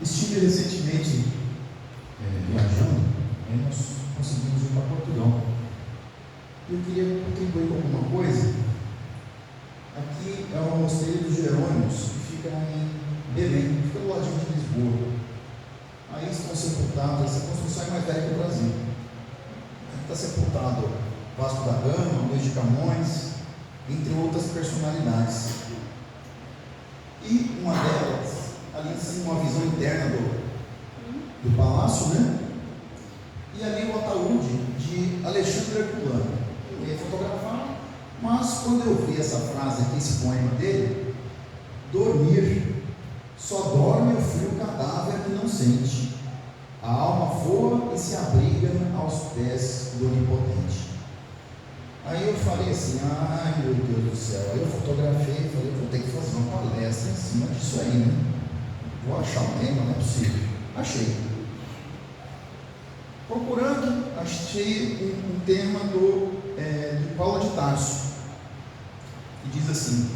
Estive recentemente viajando, e nós conseguimos ir para Portugal. Eu queria contribuir com alguma coisa. Aqui é o Mosteiro dos Jerônimos, que fica em Belém, fica do ladinho de Lisboa. Aí estão sepultados, essa construção é mais velha que o Brasil. Aqui está sepultado Vasco da Gama, Luís de Camões, entre outras personalidades. E uma delas, ali em cima, uma visão interna do palácio, né? E ali o ataúde de Alexandre Herculano. Eu ia fotografar, mas quando eu vi essa frase aqui, esse poema dele, dormir, só dorme o frio cadáver que não sente, a alma voa e se abriga aos pés do Onipotente. Aí eu falei assim, ai meu Deus do céu, aí eu fotografei e falei, vou ter que fazer uma palestra em cima disso aí, né? Vou achar um tema, não é possível. Achei. Procurando, achei um tema de Paulo de Tarso, que diz assim: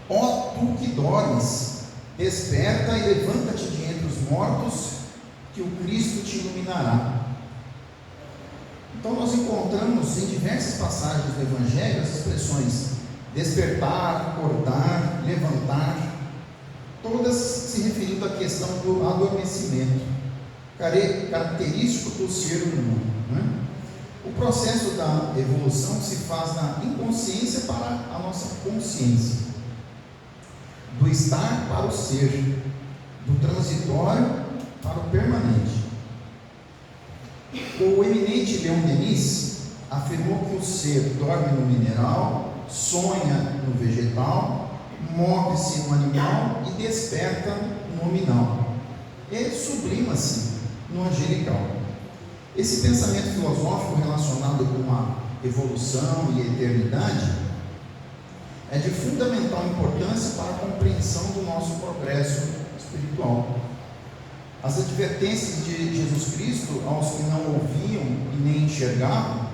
ó tu que dormes, desperta e levanta-te de entre os mortos, que o Cristo te iluminará. Então nós encontramos em diversas passagens do Evangelho as expressões despertar, acordar, levantar, todas se referindo à questão do adormecimento, característico do ser humano, né? O processo da evolução se faz da inconsciência para a nossa consciência, do estar para o ser, do transitório para o permanente. O eminente Leon Denis afirmou que o ser dorme no mineral, sonha no vegetal, move-se no animal e desperta no nominal. Ele sublima-se no angelical. Esse pensamento filosófico relacionado com a evolução e a eternidade é de fundamental importância para a compreensão do nosso progresso espiritual. As advertências de Jesus Cristo aos que não ouviam e nem enxergavam,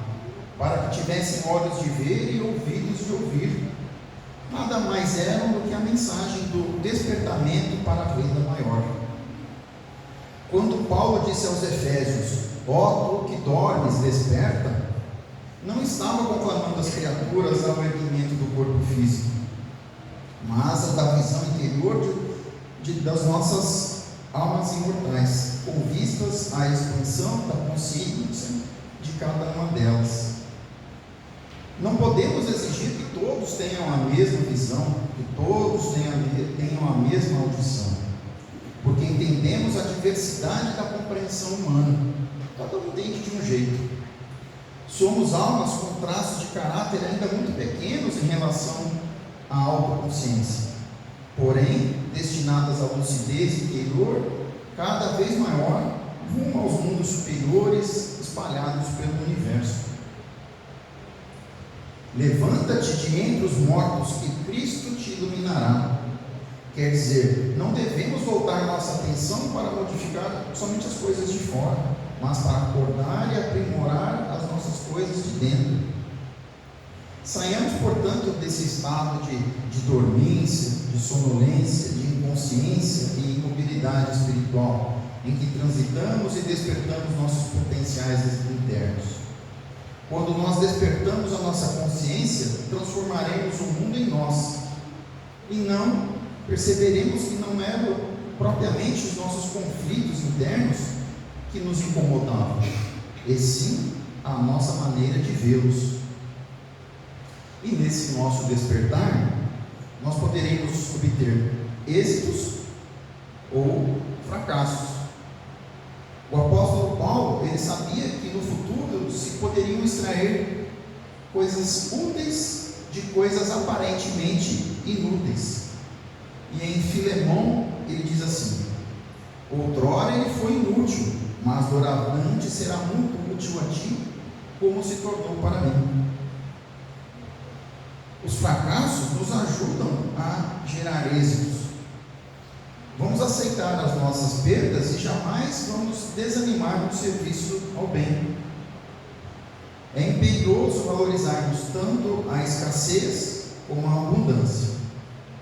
para que tivessem olhos de ver e ouvidos de ouvir, nada mais eram do que a mensagem do despertamento para a vida maior. Quando Paulo disse aos Efésios, ó tu que dormes, desperta, não estava conclamando as criaturas ao erguimento do corpo físico, mas a da visão interior das nossas almas imortais, com vistas à expansão da consciência de cada uma delas. Não podemos exigir que todos tenham a mesma visão, que todos tenham a mesma audição, porque entendemos a diversidade da compreensão humana. Cada um entende de um jeito. Somos almas com traços de caráter ainda muito pequenos em relação à autoconsciência, porém destinadas à lucidez interior cada vez maior, rumo aos mundos superiores espalhados pelo universo. Levanta-te de entre os mortos, que Cristo te iluminará. Quer dizer, não devemos voltar nossa atenção para modificar somente as coisas de fora, mas para acordar e aprimorar as nossas coisas de dentro. Saiamos, portanto, desse estado de dormência, de sonolência, de inconsciência e imobilidade espiritual, em que transitamos e despertamos nossos potenciais internos. Quando nós despertamos a nossa consciência, transformaremos o mundo em nós, e não perceberemos que não eram propriamente os nossos conflitos internos que nos incomodavam, e sim a nossa maneira de vê-los. E nesse nosso despertar, nós poderemos obter êxitos ou fracassos. O apóstolo Paulo, ele sabia que no futuro se poderiam extrair coisas úteis de coisas aparentemente inúteis. E em Filemão ele diz assim: outrora ele foi inútil, mas doravante será muito útil a ti, como se tornou para mim. Os fracassos nos ajudam a gerar êxitos. Vamos aceitar as nossas perdas e jamais vamos desanimar no serviço ao bem. É imperioso valorizarmos tanto a escassez como a abundância,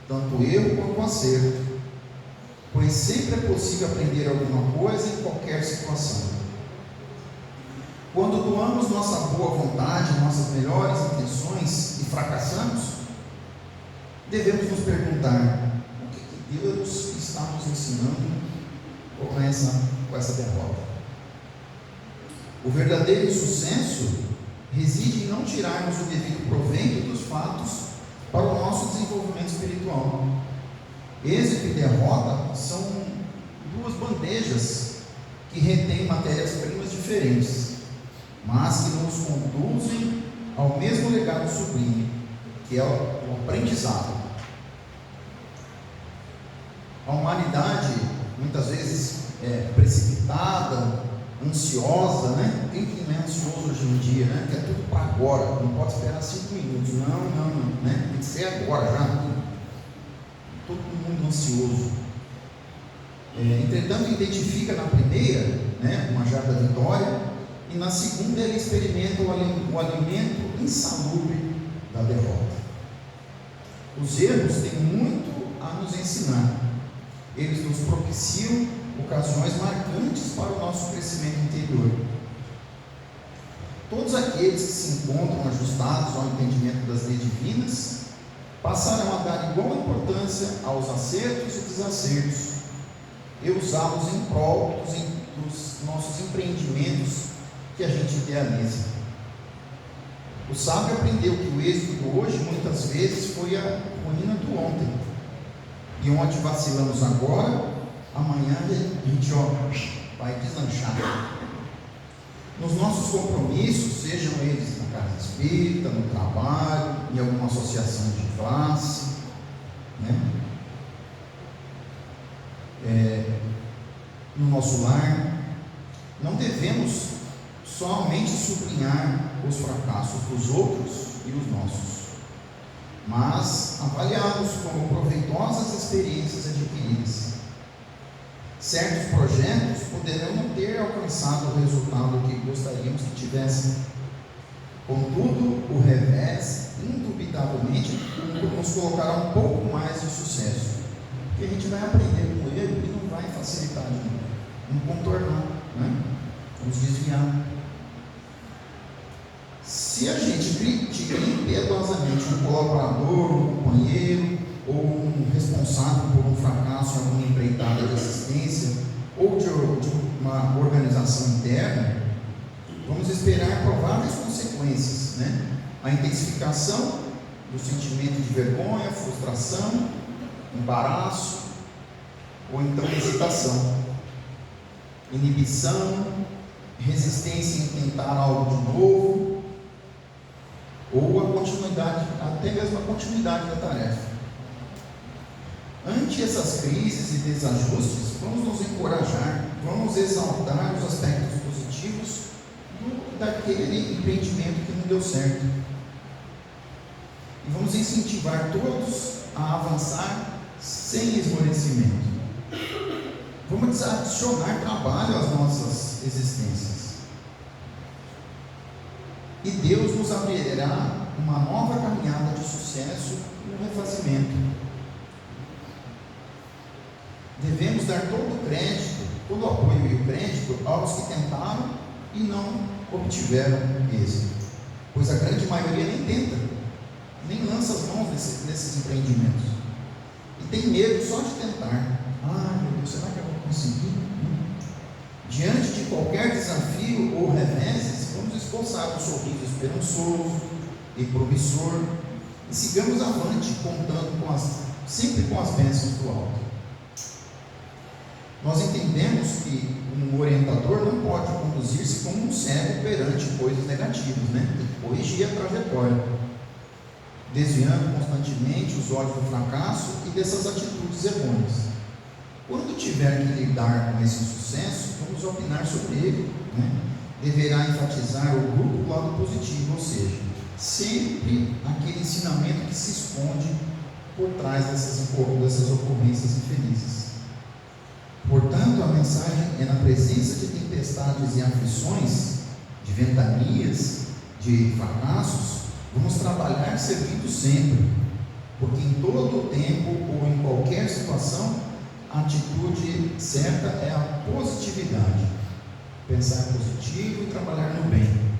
tanto o erro quanto o acerto. pois sempre é possível aprender alguma coisa em qualquer situação. Quando doamos nossa boa vontade, nossas melhores intenções e fracassamos, devemos nos perguntar: o que Deus está nos ensinando com essa derrota? O verdadeiro sucesso reside em não tirarmos o devido proveito dos fatos para o nosso desenvolvimento espiritual. Êxito e derrota são duas bandejas que retêm matérias-primas diferentes, mas que nos conduzem ao mesmo legado sublime, que é o aprendizado. A humanidade, muitas vezes precipitada, ansiosa, né? Quem que não é ansioso hoje em dia, né? Quer tudo para agora, não pode esperar 5 minutos, não, né? Tem que ser agora já, todo mundo ansioso. Entretanto, identifica na primeira, né, uma jarda da vitória, e na segunda ele experimenta o alimento insalubre da derrota. Os erros têm muito a nos ensinar. Eles nos propiciam ocasiões marcantes para o nosso crescimento interior. Todos aqueles que se encontram ajustados ao entendimento das leis divinas passarão a dar igual importância aos acertos e desacertos e usá-los em prol dos nossos empreendimentos que a gente idealiza. O sábio aprendeu que o êxito do hoje muitas vezes foi a ruína do ontem, e onde vacilamos agora, amanhã a gente vai deslanchar. Nos nossos compromissos, sejam eles na casa espírita, no trabalho, em alguma associação de classe, né? No nosso lar, não devemos somente sublinhar os fracassos dos outros e os nossos, mas avaliá-los como proveitosas experiências adquiridas. Certos projetos poderão não ter alcançado o resultado que gostaríamos que tivessem. Contudo, o revés, indubitavelmente, nos colocará um pouco mais de sucesso, porque a gente vai aprender com ele e não vai facilitar de novo, vamos contornar, né? Vamos desviar. Se a gente critica impiedosamente um colaborador, um companheiro, ou um responsável por um fracasso em alguma empreitada de assistência, ou de uma organização interna, vamos esperar prováveis consequências, né? A intensificação do sentimento de vergonha, frustração, embaraço, ou então hesitação, inibição, resistência em tentar algo de novo, ou a continuidade, até mesmo a continuidade da tarefa. Ante essas crises e desajustes, vamos nos encorajar, vamos exaltar os aspectos positivos daquele empreendimento que não deu certo. E vamos incentivar todos a avançar sem esmorecimento. Vamos adicionar trabalho às nossas existências. E Deus nos abrirá uma nova caminhada de sucesso e um refazimento. Devemos dar todo o crédito, todo o apoio e o crédito aos que tentaram e não obtiveram êxito, pois a grande maioria nem tenta, nem lança as mãos nesses empreendimentos, e tem medo só de tentar. Meu Deus, será que eu vou conseguir? Diante de qualquer desafio ou reveses, vamos esboçar um sorriso esperançoso e promissor, e sigamos avante, contando sempre com as bênçãos do alto. Nós entendemos que um orientador não pode conduzir-se como um cego perante coisas negativas, né? Tem que corrigir a trajetória, desviando constantemente os olhos do fracasso e dessas atitudes errôneas. Quando tiver que lidar com esse insucesso, vamos opinar sobre ele, né? Deverá enfatizar o grupo do lado positivo, ou seja, sempre aquele ensinamento que se esconde por trás dessas ocorrências infelizes. Portanto, a mensagem é: na presença de tempestades e aflições, de ventanias, de fracassos, vamos trabalhar servindo sempre, porque em todo o tempo ou em qualquer situação, a atitude certa é a positividade, pensar positivo e trabalhar no bem.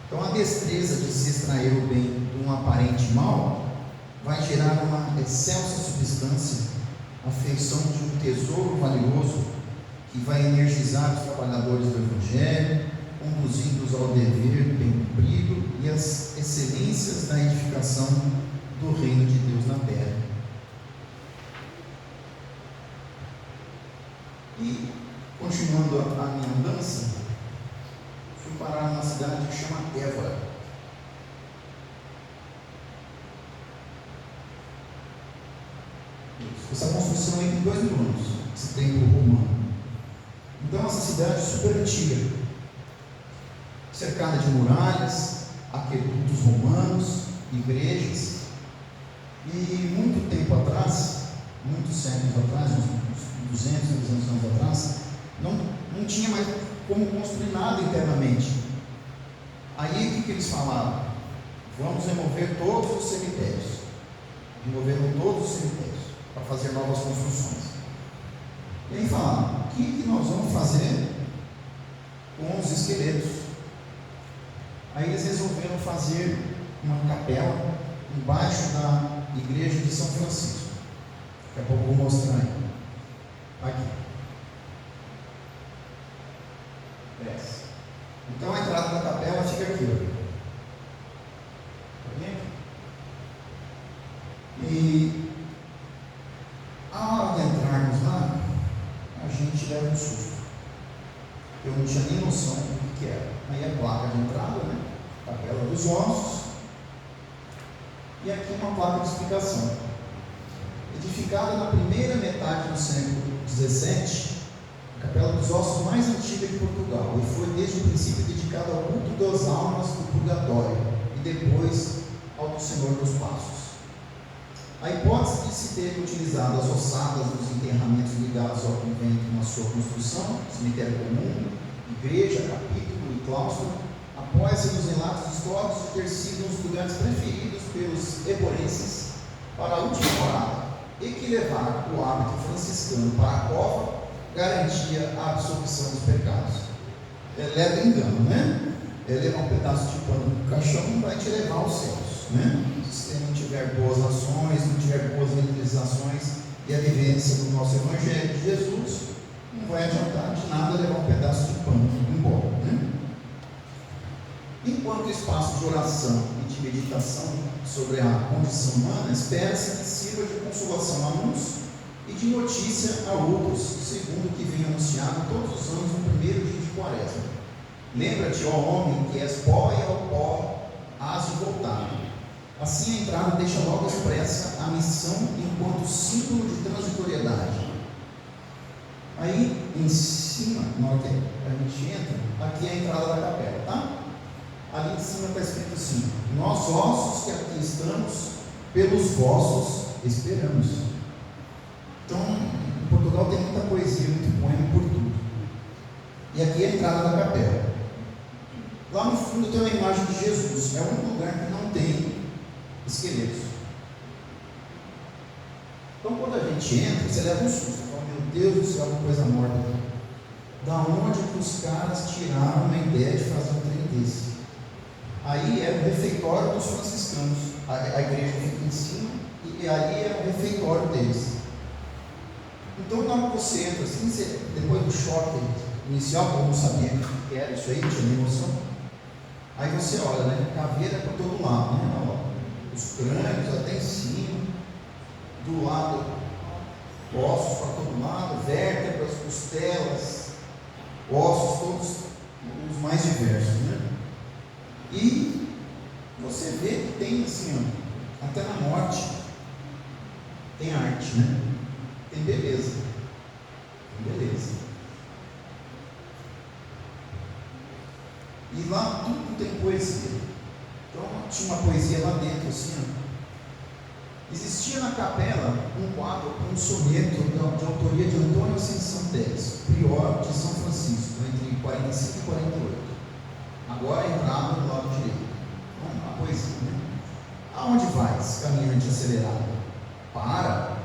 Então a destreza de se extrair o bem de um aparente mal vai gerar uma excelsa substância, a feição de um tesouro valioso que vai energizar os trabalhadores do Evangelho, conduzindo-os ao dever bem cumprido e às excelências da edificação do reino de Deus na terra. E, continuando a minha andança, fui parar numa cidade que chama Évora. Essa construção aí tem 2000 anos, esse templo romano. Então essa cidade é super antiga, cercada de muralhas, aquedutos romanos, igrejas. E muito tempo atrás, muitos séculos atrás, uns 200, 300 anos atrás, não tinha mais como construir nada internamente. Aí o que eles falaram? Vamos remover todos os cemitérios. Removeram todos os cemitérios para fazer novas construções. E aí falaram: o que nós vamos fazer com os esqueletos? Aí eles resolveram fazer uma capela embaixo da igreja de São Francisco. Daqui a pouco eu vou mostrar aí. Aqui. Essa. Então a entrada da capela fica aqui. Tá. E a hora de entrarmos lá, a gente leva um susto. Eu não tinha nem noção do que era. Aí a placa de entrada, né? Capela dos Ossos. E aqui uma placa de explicação. Edificada na primeira metade do século XVII, a Capela dos Ossos mais antiga de Portugal, e foi desde o princípio dedicada ao culto das almas do purgatório e depois ao do Senhor dos Passos. A hipótese de se ter utilizado as ossadas dos enterramentos ligados ao convento na sua construção, cemitério comum, igreja, capítulo e claustro, apoia-se nos relatos históricos de ter sido os lugares preferidos pelos eborenses para a última morada, e que levar o hábito franciscano para a cova garantia a absolvição dos pecados. Leva engano, né? Levar um pedaço de pano no caixão vai te levar aos céus, né? Se você não tiver boas ações, não tiver boas realizações e a vivência do nosso Evangelho de Jesus, não vai adiantar de nada levar um pedaço de pano embora, né? Enquanto espaço de oração e de meditação sobre a condição humana, espera-se que sirva de consolação a uns e de notícia a outros, segundo o que vem anunciado todos os anos no primeiro dia de Quaresma. Lembra-te, ó homem, que és pó e ao pó hás de voltar. Assim a entrada deixa logo expressa a missão enquanto símbolo de transitoriedade. Aí, em cima, na hora que a gente entra, aqui é a entrada da capela, tá? Ali em cima está escrito assim: nós ossos que aqui estamos, pelos vossos esperamos. Então, em Portugal tem muita poesia, muito poema por tudo. E aqui é a entrada da capela. Lá no fundo tem uma imagem de Jesus. É o único lugar que não tem esqueletos. Então, quando a gente entra, você leva um susto. Fala: meu Deus do céu, uma coisa morta. Da onde que os caras tiraram a ideia de fazer um trem desse? Aí é o refeitório dos franciscanos. A igreja fica em cima e aí é o refeitório deles. Então, na hora que você entra assim, depois do choque inicial, que eu não sabia o que era isso aí, não tinha nem noção. Aí você olha, né? Caveira por todo lado, né? Os crânios até em cima, do lado, ossos para todo lado, vértebras, costelas, ossos, todos os mais diversos, né? E você vê que tem assim, ó, até na morte tem arte, né? Tem beleza. Tem beleza. E lá tudo tem poesia. Então tinha uma poesia lá dentro, assim, ó. Existia na capela um quadro, um soneto de autoria de Antônio Ascensão Teles, prior de São Francisco, entre 45 e 48. Agora a entrada do lado direito. Então, a poesia, né? Aonde vais, caminhante acelerado? Para,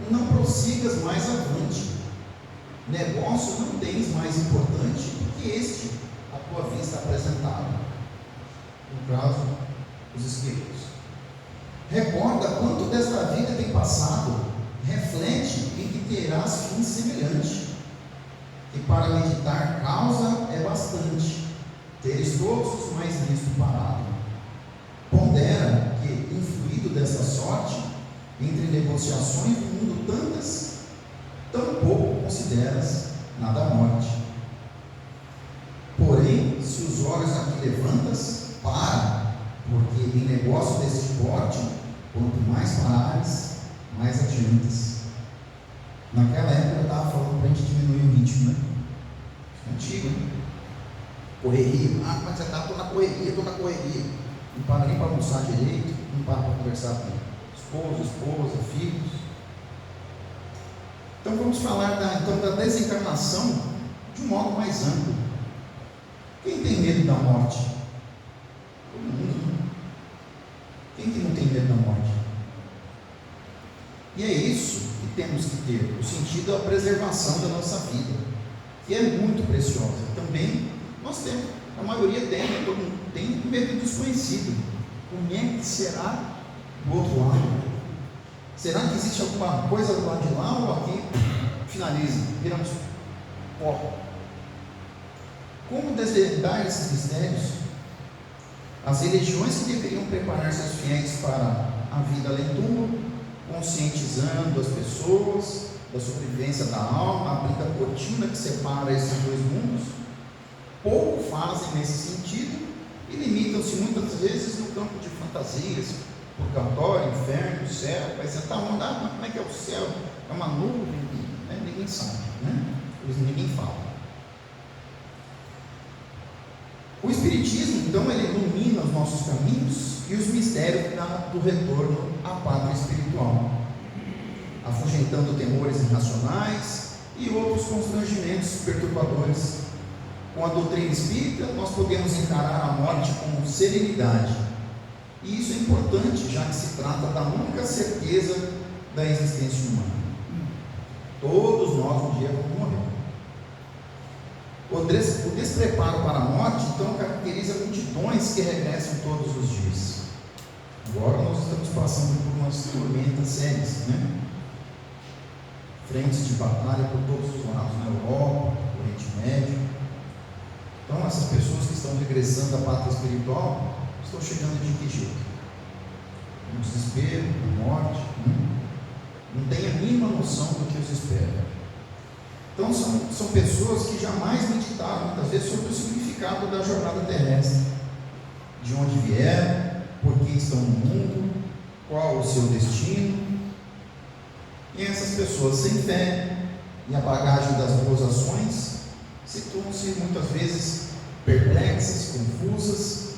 não prossiga negócio não tens mais importante do que este, à tua vista apresentado. No caso, os espíritos. Recorda quanto desta vida tem passado, reflete em que terás fim semelhante. E para meditar causa é bastante, teres todos os mais nisto parado. Pondera que, influído desta sorte, entre negociações do mundo tantas, tão pouco consideras nada a morte. Porém, se os olhos aqui levantas, para, porque em negócio deste porte, quanto mais parares, mais adiantas. Naquela época eu estava falando para a gente diminuir o ritmo, né? Antigo, né? Correria, mas você está, estou na correria. Não para nem para almoçar direito, não para conversar com esposa, filhos. Então vamos falar da desencarnação de um modo mais amplo. Quem tem medo da morte? Todo mundo. Quem que não tem medo da morte? E é isso que temos que ter, o sentido da preservação da nossa vida, que é muito preciosa. Também nós temos, a maioria tem, todo mundo tem medo do desconhecido. Como é que será do outro lado? Será que existe alguma coisa do lado de lá ou aqui? Finaliza, viramos pó. Como desvendar esses mistérios? As religiões que deveriam preparar seus fiéis para a vida além do túmulo, conscientizando as pessoas da sobrevivência da alma, abrindo a cortina que separa esses dois mundos, pouco fazem nesse sentido e limitam-se muitas vezes no campo de fantasias, purgatório, inferno, céu. Vai sentar onda, mas como é que é o céu? É uma nuvem, né? Ninguém sabe, né? Ninguém fala. O Espiritismo, então, ele ilumina os nossos caminhos e os mistérios do retorno à pátria espiritual, afugentando temores irracionais e outros constrangimentos perturbadores. Com a doutrina espírita, nós podemos encarar a morte com serenidade. E isso é importante, já que se trata da única certeza da existência humana. Todos nós um dia vamos morrer. O despreparo para a morte, então, caracteriza multidões que regressam todos os dias. Agora nós estamos passando por umas tormentas sérias, né? Frentes de batalha por todos os lados, na Europa, no Oriente Médio. Então, essas pessoas que estão regressando à pátria espiritual estão chegando de que jeito? No desespero, na morte, não tem a mínima noção do que os espera. Então são pessoas que jamais meditaram muitas vezes sobre o significado da jornada terrestre, de onde vieram, por que estão no mundo, qual o seu destino. E essas pessoas sem fé e a bagagem das boas ações situam-se muitas vezes perplexas, confusas.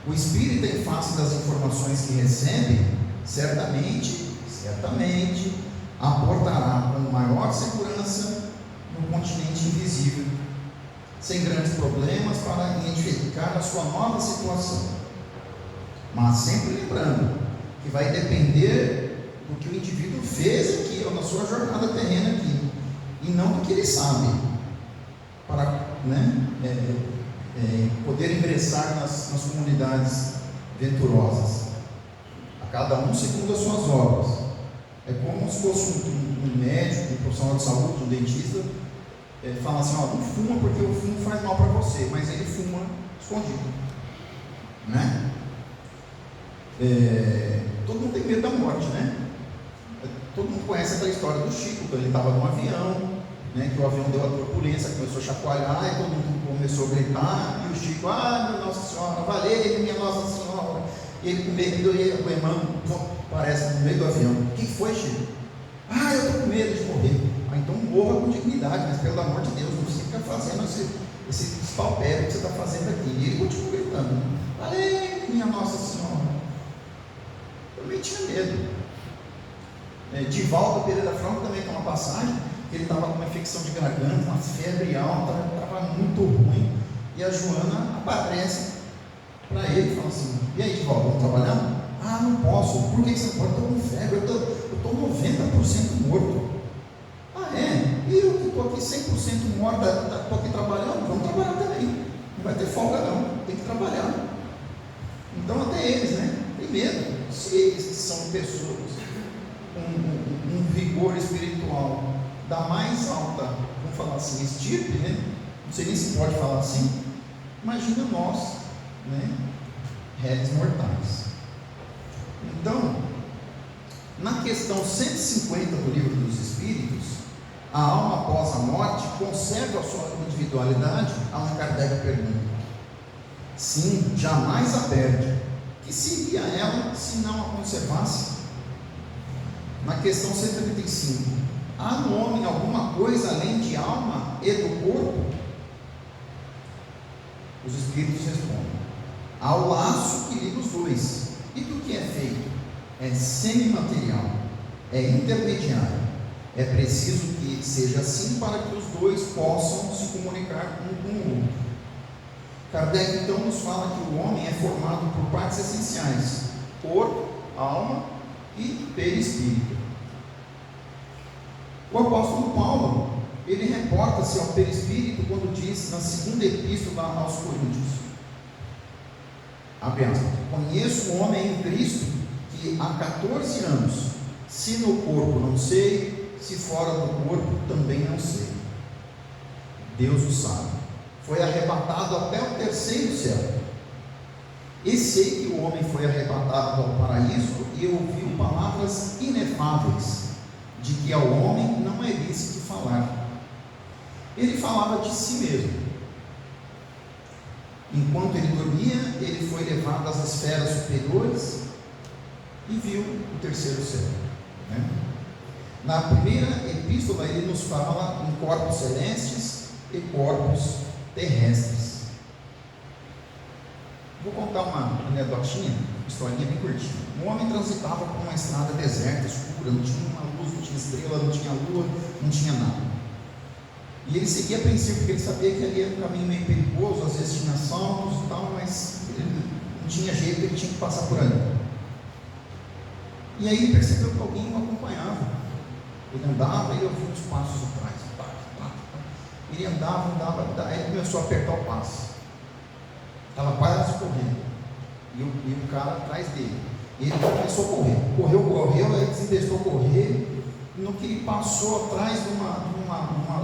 O espírita, em face das informações que recebe, certamente aportará com maior segurança no continente invisível, sem grandes problemas para identificar a sua nova situação, mas sempre lembrando que vai depender do que o indivíduo fez aqui, ou na sua jornada terrena aqui, e não do que ele sabe, para poder ingressar nas comunidades venturosas, a cada um segundo as suas obras. É como se fosse um médico, um profissional de saúde, um dentista, fala assim: ó, não fuma porque o fumo faz mal para você, mas ele fuma escondido, né? Todo mundo tem medo da morte, né? Todo mundo conhece aquela história do Chico, quando ele estava num avião, né, que o avião deu a turbulência, começou a chacoalhar, e todo mundo começou a gritar, e o Chico: ah, minha Nossa Senhora, valeu, minha Nossa Senhora. E ele com medo, e o irmão aparece no meio do avião: o que foi, Chico? Ah, eu estou com medo de morrer. Ah, então morra com dignidade, mas pelo amor de Deus, não fica fazendo esse espalpério que você está fazendo aqui. E ele continua gritando: valeu, minha Nossa Senhora. Eu também tinha medo. Divaldo Pereira Franco também tem uma passagem que ele estava com uma infecção de garganta, uma febre alta, estava muito ruim, e a Joana aparece para ele e fala assim: e aí, Divaldo, vamos trabalhar? Ah, não posso. Por que você não pode? Estou com febre, eu estou 90% morto. Ah, é? E 100% mora, estou aqui trabalhando, vamos trabalhar também. Não vai ter folga não, tem que trabalhar. Então até eles, né? Tem medo. Se eles que são pessoas com um vigor espiritual da mais alta, vamos falar assim, estirpe, né? Não sei nem se pode falar assim. Imagina nós, né? Réis mortais. Então, na questão 150 do Livro dos Espíritos, a alma após a morte conserva a sua individualidade? Allan Kardec pergunta. Sim, jamais a perde. Que seria ela se não a conservasse? Na questão 135, há no homem alguma coisa além de alma e do corpo? Os Espíritos respondem: há o laço que liga os dois. E do que é feito? É semimaterial, é intermediário. É preciso que seja assim para que os dois possam se comunicar um com o outro. Kardec então nos fala que o homem é formado por partes essenciais: corpo, alma e perispírito. O apóstolo Paulo, ele reporta-se ao perispírito quando diz na segunda epístola aos Coríntios, abre aspas, conheço um homem em Cristo que há 14 anos, se no corpo não sei, se fora do corpo também não sei. Deus o sabe. Foi arrebatado até o terceiro céu. E sei que o homem foi arrebatado ao paraíso e ouviu palavras inefáveis, de que ao homem não é lícito falar. Ele falava de si mesmo. Enquanto ele dormia, ele foi levado às esferas superiores e viu o terceiro céu, né? Na primeira epístola ele nos fala em corpos celestes e corpos terrestres. Vou contar uma anedotinha, uma historinha bem curtinha. Um homem transitava por uma estrada deserta, escura, não tinha uma luz, não tinha estrela, não tinha lua, não tinha nada. E ele seguia a princípio, porque ele sabia que ali era um caminho meio perigoso, às vezes tinha assaltos e tal, mas ele não tinha jeito, ele tinha que passar por ali. E aí ele percebeu que alguém o acompanhava. Ele andava e ele ouvia uns passos atrás. Ele andava, aí ele começou a apertar o passo. Estava quase correndo. E o cara atrás dele. E ele começou a correr. Correu, aí desinvestou correr. No que ele passou atrás de uma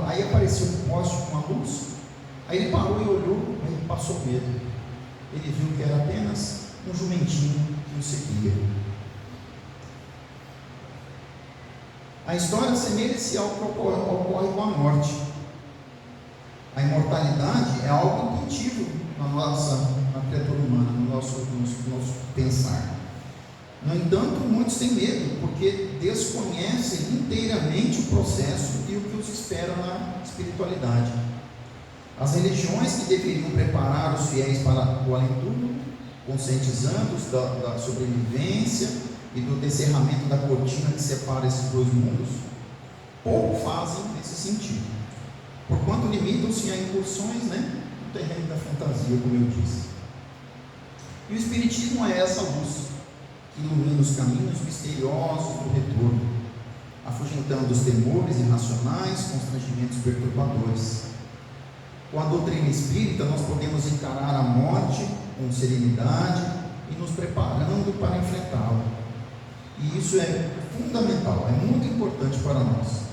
aí apareceu um poste com uma luz. Aí ele parou e olhou, aí ele passou medo. Ele viu que era apenas um jumentinho que o seguia. A história assemelha-se ao que ocorre com a morte. A imortalidade é algo intuitivo na criatura humana, no nosso pensar. No entanto, muitos têm medo, porque desconhecem inteiramente o processo e o que os espera na espiritualidade. As religiões que deveriam preparar os fiéis para o além-túmulo, conscientizando-os da sobrevivência e do descerramento da cortina que separa esses dois mundos, pouco fazem nesse sentido, porquanto limitam-se a incursões, no terreno da fantasia, como eu disse. E o Espiritismo é essa luz que ilumina os caminhos misteriosos do retorno, afugentando os temores irracionais, constrangimentos perturbadores. Com a doutrina espírita, nós podemos encarar a morte com serenidade e nos preparando para enfrentá-la. E isso é fundamental, é muito importante para nós,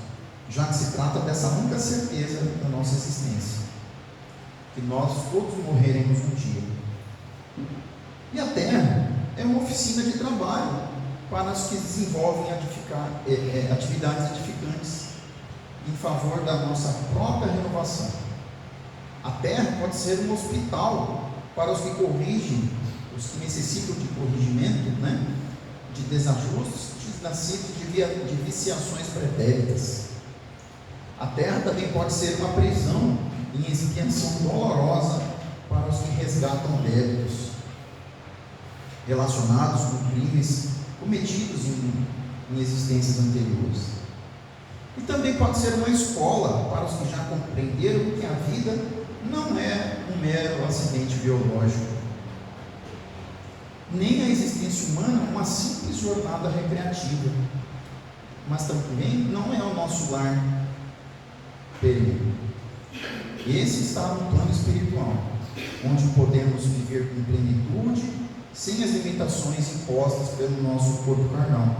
já que se trata dessa única certeza da nossa existência, que nós todos morreremos um dia. E a Terra é uma oficina de trabalho para os que desenvolvem atividades edificantes em favor da nossa própria renovação. A Terra pode ser um hospital para os que corrigem, os que necessitam de corrigimento, de desajustes, nascidos de viciações pretéritas. A Terra também pode ser uma prisão em expiação dolorosa para os que resgatam débitos relacionados com crimes cometidos em existências anteriores. E também pode ser uma escola para os que já compreenderam que a vida não é um mero acidente biológico, nem a existência humana uma simples jornada recreativa, mas também não é o nosso lar. período. Esse está no plano espiritual, onde podemos viver com plenitude, sem as limitações impostas pelo nosso corpo carnal.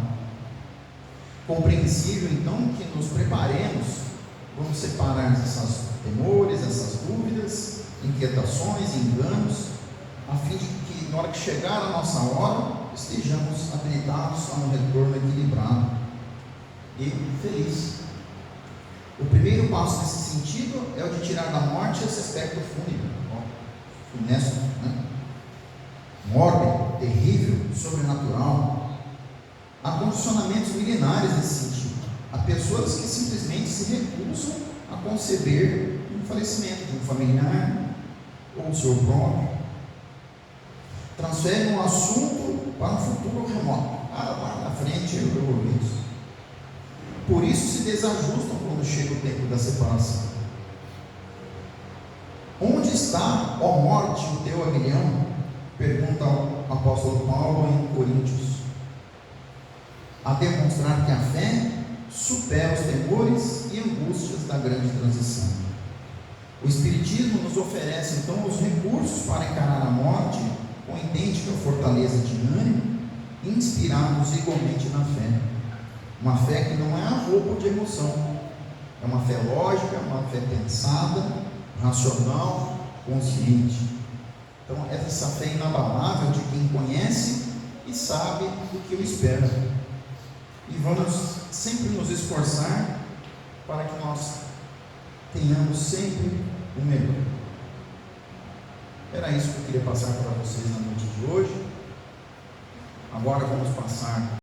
Compreensível, então, que nos preparemos, vamos separar esses temores, essas dúvidas, inquietações, enganos, a fim de que, na hora que chegar a nossa hora, estejamos habilitados a um retorno equilibrado e feliz. O primeiro passo nesse sentido é o de tirar da morte esse aspecto fúnebre, funesto, mórbido, terrível, sobrenatural. Há condicionamentos milenares nesse sentido. Há pessoas que simplesmente se recusam a conceber um falecimento de um familiar ou o seu próprio. Transferem o assunto para um futuro remoto. Lá na frente eu vou isso. Por isso se desajustam quando chega o tempo da separação. Onde está, ó morte, o teu aguilhão? Pergunta o apóstolo Paulo em Coríntios. A demonstrar que a fé supera os temores e angústias da grande transição. O Espiritismo nos oferece então os recursos para encarar a morte com idêntica fortaleza de ânimo, inspirados igualmente na fé. Uma fé que não é arrobo de emoção, é uma fé lógica, uma fé pensada, racional, consciente. Então, essa fé inabalável de quem conhece e sabe o que o espera. E vamos sempre nos esforçar para que nós tenhamos sempre o melhor. Era isso que eu queria passar para vocês na noite de hoje. Agora vamos passar